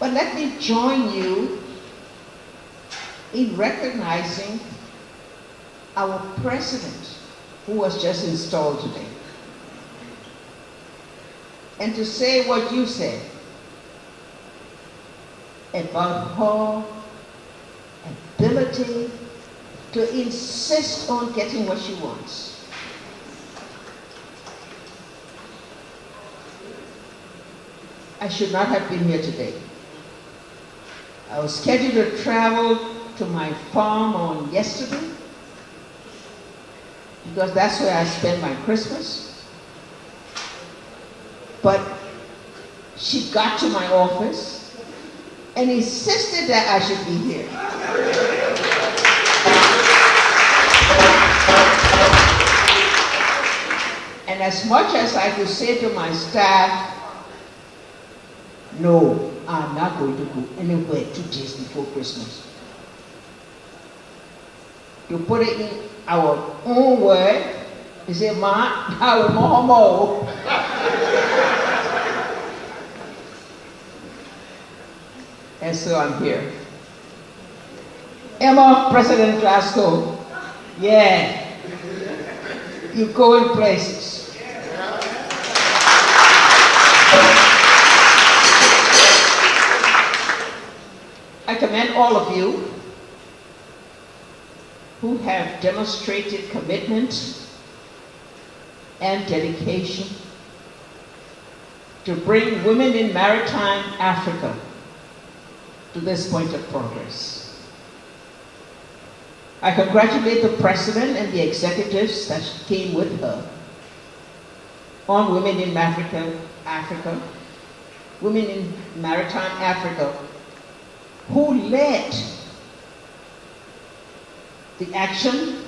But let me join you in recognizing our president, who was just installed today. And to say what you said about her ability to insist on getting what she wants. I should not have been here today. I was scheduled to travel to my farm on yesterday because that's where I spend my Christmas. But she got to my office and insisted that I should be here. And as much as I could say to my staff, no, I'm not going to go anywhere 2 days before Christmas. To put it in our own word, they say, Ma, I will more. And so I'm here. Emma, President Glasgow, yeah, you go in places. I commend all of you who have demonstrated commitment and dedication to bring women in maritime Africa to this point of progress. I congratulate the President and the executives that came with her on Women in Africa, Women in Maritime Africa, who led the action,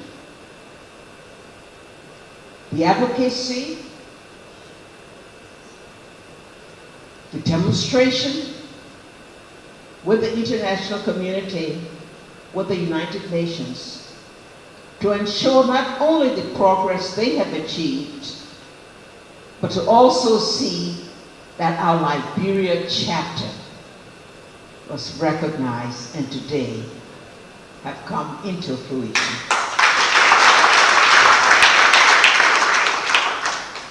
the advocacy, the demonstration with the international community, with the United Nations, to ensure not only the progress they have achieved, but to also see that our Liberia chapter was recognized and today have come into fruition.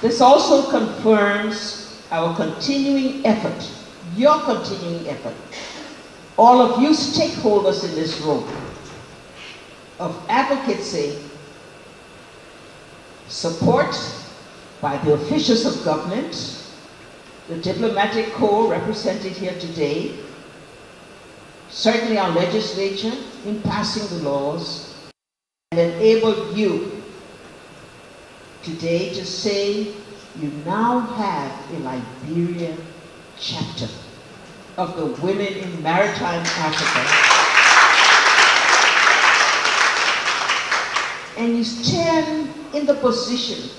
This also confirms our continuing effort, your continuing effort, all of you stakeholders in this room, of advocacy, support by the officials of government, the diplomatic corps represented here today, certainly our legislature in passing the laws, and enabled you today to say you now have a Liberia chapter of the Women in Maritime Africa. And you stand in the position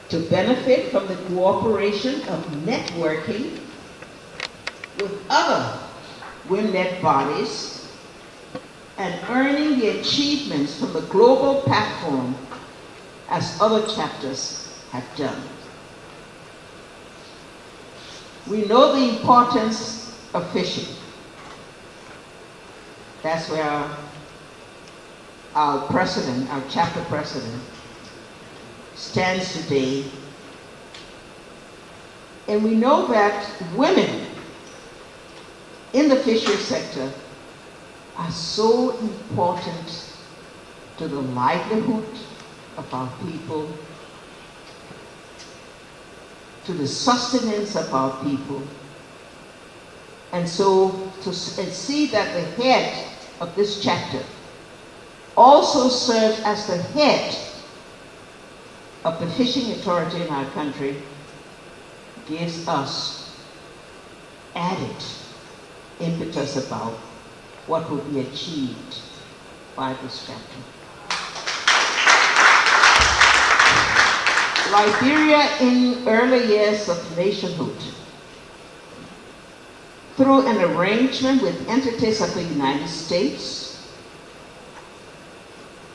to benefit from the cooperation of networking with other women-led bodies and earning the achievements from the global platform as other chapters have done. We know the importance of fishing. That's where our president, our chapter president, stands today. And we know that women in the fishery sector are so important to the livelihood of our people, to the sustenance of our people. And so to see that the head of this chapter also serves as the head of the fishing authority in our country gives us added impetus about what will be achieved by this chapter. Liberia, in early years of nationhood, through an arrangement with entities of the United States,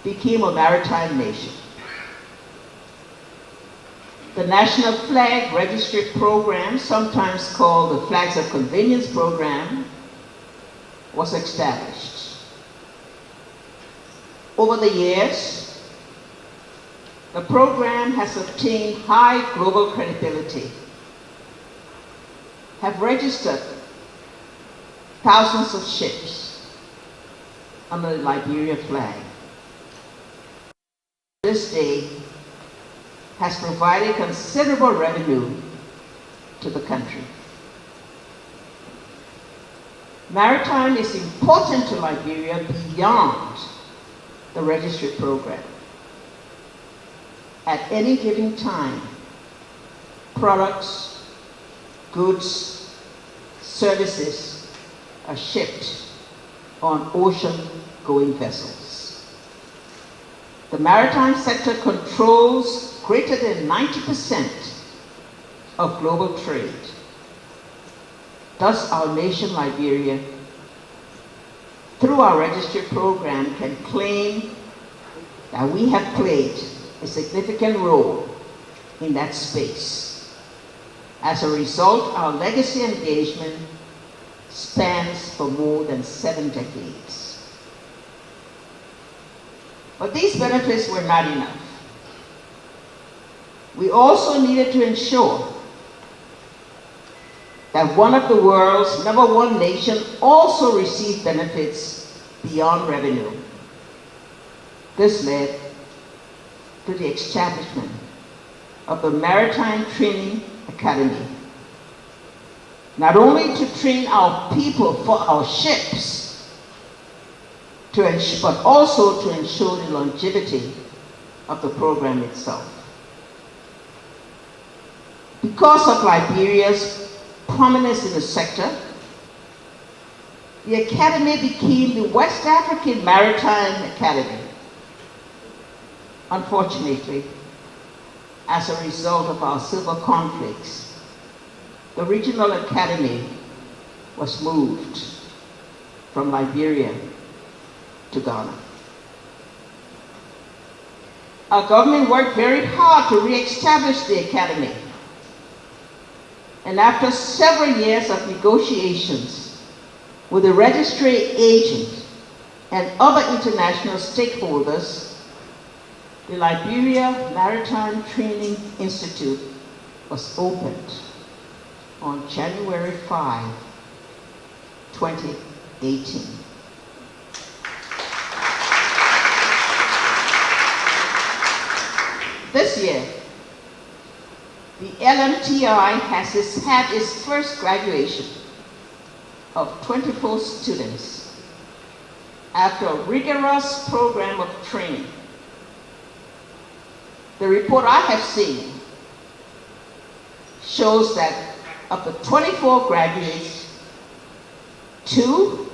became a maritime nation. The National Flag Registry Program, sometimes called the Flags of Convenience Program, was established. Over the years, the program has obtained high global credibility, have registered thousands of ships under the Liberia flag. This day has provided considerable revenue to the country. Maritime is important to Liberia beyond the registry program. At any given time, products, goods, services are shipped on ocean-going vessels. The maritime sector controls greater than 90% of global trade. Thus, our nation, Liberia, through our registry program, can claim that we have played a significant role in that space. As a result, our legacy engagement spans for more than 7 decades. But these benefits were not enough. We also needed to ensure that one of the world's #1 nation also received benefits beyond revenue. This led to the establishment of the Maritime Training Academy, not only to train our people for our ships, but also to ensure the longevity of the program itself. Because of Liberia's prominence in the sector, the Academy became the West African Maritime Academy. Unfortunately, as a result of our civil conflicts, the Regional Academy was moved from Liberia to Ghana. Our government worked very hard to re-establish the Academy. And after several years of negotiations with the registry agent and other international stakeholders, the Liberia Maritime Training Institute was opened on January 5, 2018. This year, the LMTI has had its first graduation of 24 students after a rigorous program of training. The report I have seen shows that of the 24 graduates, 2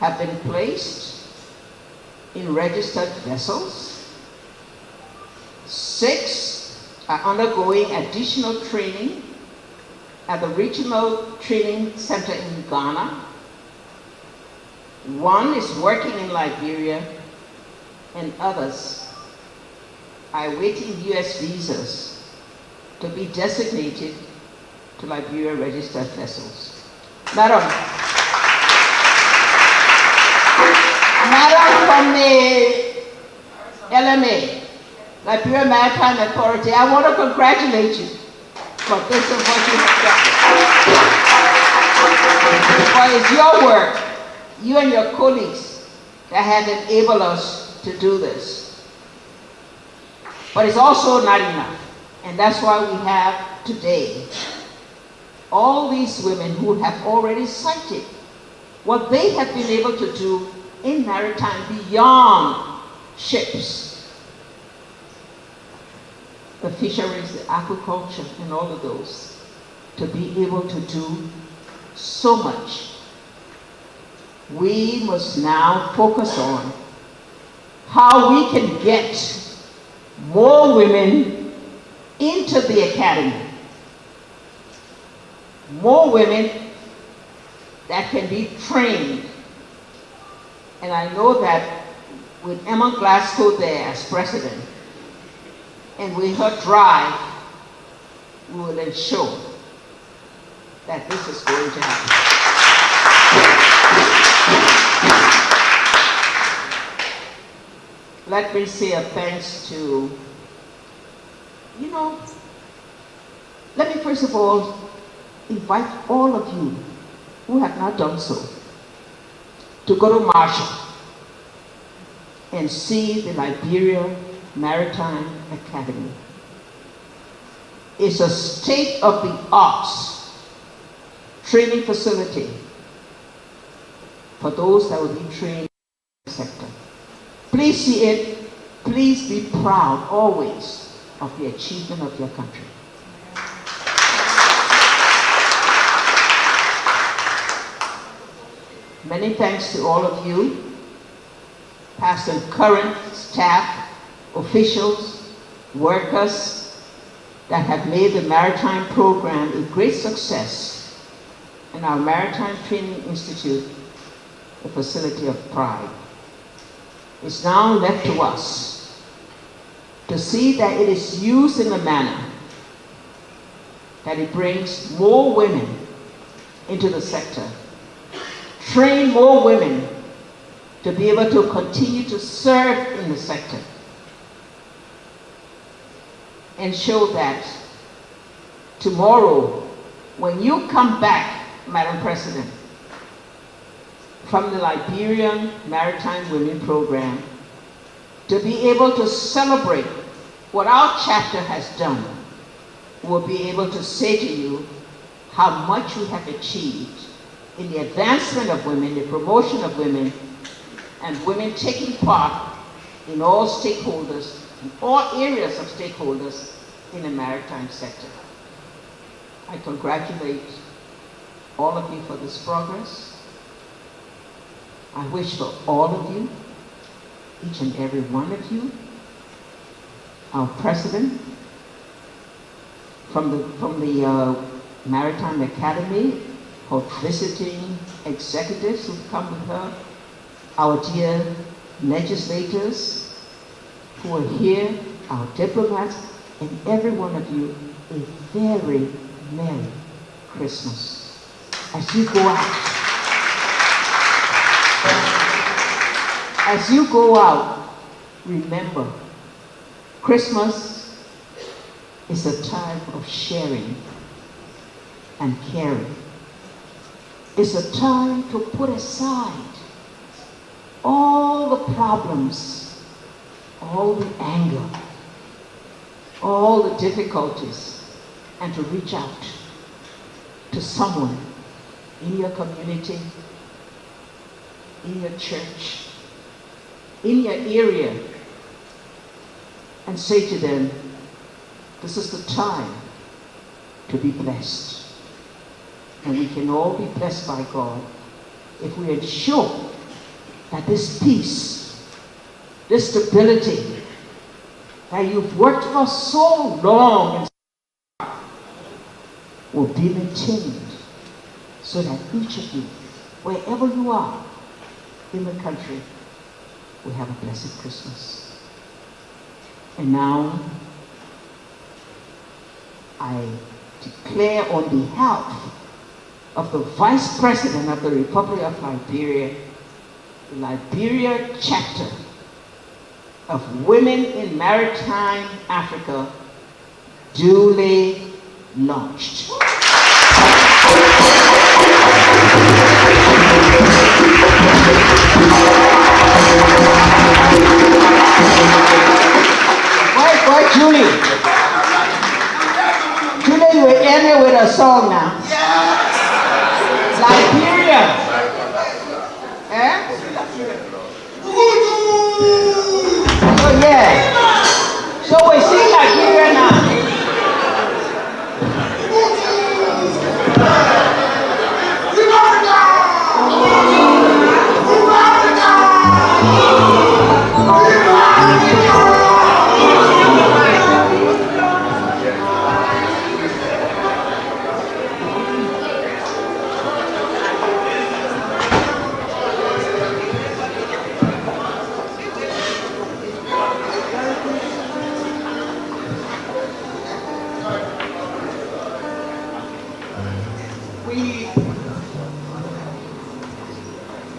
have been placed in registered vessels, 6 are undergoing additional training at the Regional Training Center in Ghana. 1 is working in Liberia, and others are awaiting US visas to be designated to Liberia registered vessels. Madam from the LMA, Liberia Maritime Authority, I want to congratulate you for this and what you have done. For it's your work, you and your colleagues, that have enabled us to do this. But it's also not enough. And that's why we have today all these women who have already cited what they have been able to do in maritime beyond ships. The fisheries, the aquaculture, and all of those, to be able to do so much. We must now focus on how we can get more women into the academy. More women that can be trained. And I know that with Emma Glasgow there as president, and with her drive we will ensure that this is going to happen. Let me say a thanks to, let me first of all invite all of you who have not done so to go to Marshall and see the Liberia Maritime Academy. It's a state-of-the-art training facility for those that will be trained in the sector. Please see it. Please be proud always of the achievement of your country. Many thanks to all of you, past and current staff, officials, workers that have made the Maritime program a great success and our Maritime Training Institute a facility of pride. It's now left to us to see that it is used in a manner that it brings more women into the sector, train more women to be able to continue to serve in the sector, and show that tomorrow, when you come back, Madam President, from the Liberian Maritime Women Program, to be able to celebrate what our chapter has done, we'll be able to say to you how much we have achieved in the advancement of women, the promotion of women, and women taking part in all stakeholders, in all areas of stakeholders in the maritime sector. I congratulate all of you for this progress. I wish for all of you, each and every one of you, our president, from the Maritime Academy, her visiting executives who come with her, our dear legislators who are here, our diplomats, and every one of you, a very Merry Christmas. As you go out, remember, Christmas is a time of sharing and caring. It's a time to put aside all the problems, all the anger, all the difficulties, and to reach out to someone in your community, in your church, in your area, and say to them, this is the time to be blessed. And we can all be blessed by God if we ensure that this peace, this stability that you've worked for so long will be maintained, so that each of you, wherever you are in the country, will have a blessed Christmas. And now, I declare on behalf of the Vice President of the Republic of Liberia, the Liberia chapter of Women in Maritime Africa, duly launched. Why, Julie? Julie, you will end it with a song now. Liberia. Eh? Oh yeah. So we sing Liberia now.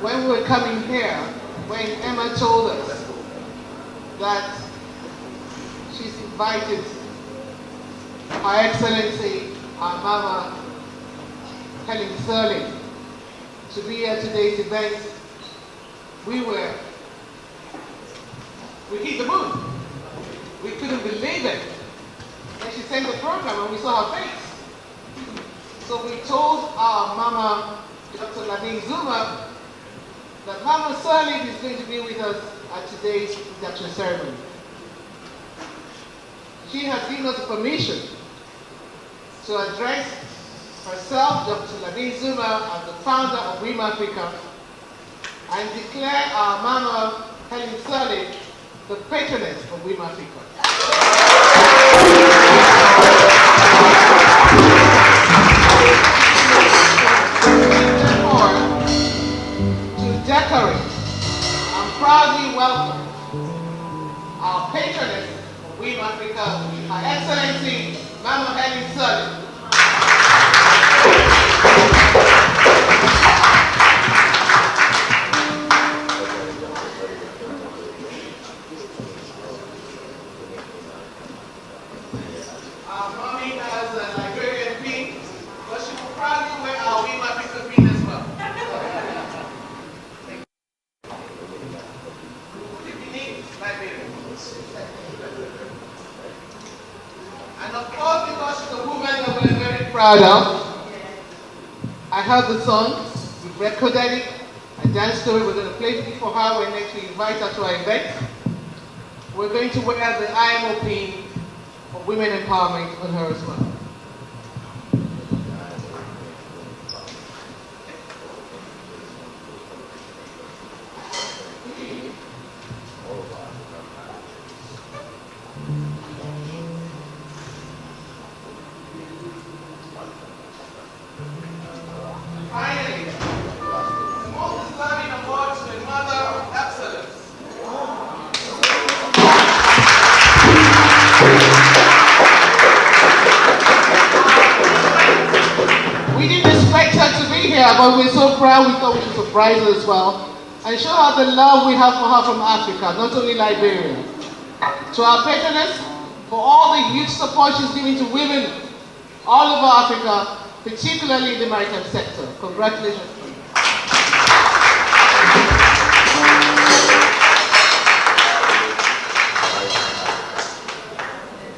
when we were coming here, when Emma told us that she's invited Her Excellency, our Mama, Helen Sirleaf, to be at today's event, we hit the moon. We couldn't believe it. And she sent the program and we saw her face. So we told our Mama, Dr. Ladine Zuma, that Mama Sirleaf is going to be with us at today's induction ceremony. She has given us permission to address herself, Dr. Ladine Zuma, as the founder of WIM Africa, and declare our Mama Helen Sirleaf the patroness of WIM Africa. Therefore, to decorate and proudly welcome our patroness of WIM Africa, Her Excellency, Mama Helen Sirleaf. Our mommy has a Liberian pin, but she will probably wear our WIM Africa pin as well. Liberia. And of course, because she's a woman that we're very proud of, I heard the song, we've recorded it, I danced to it, we're going to play it for her when next we invite her to our event. We're going to wear the IMO pin for women empowerment on her as well. Finally, the most deserving award to the Mother of Excellence. We didn't expect her to be here, but we're so proud we thought we should surprise her as well and show her the love we have for her from Africa, not only Liberia. To our patroness, for all the huge support she's giving to women all over Africa, particularly in the maritime sector. Congratulations.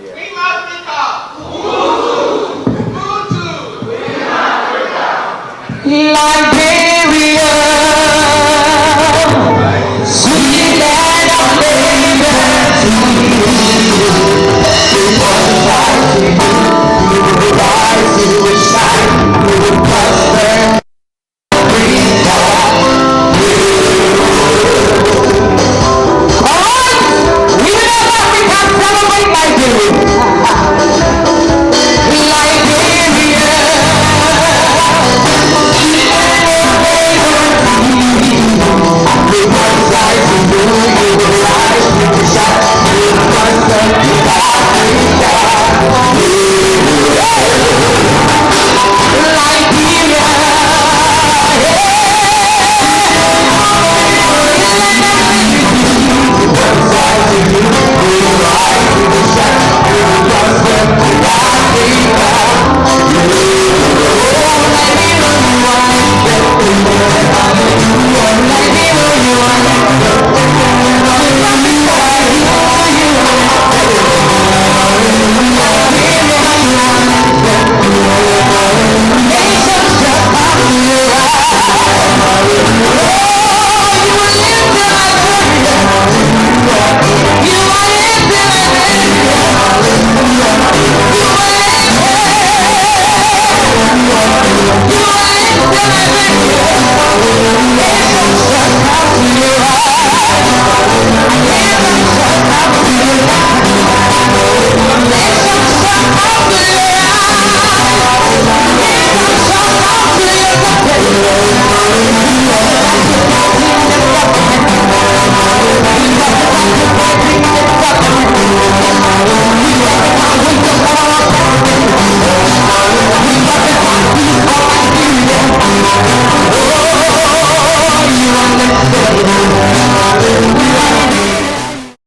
WIM Africa! Liberia, sweet land of liberty.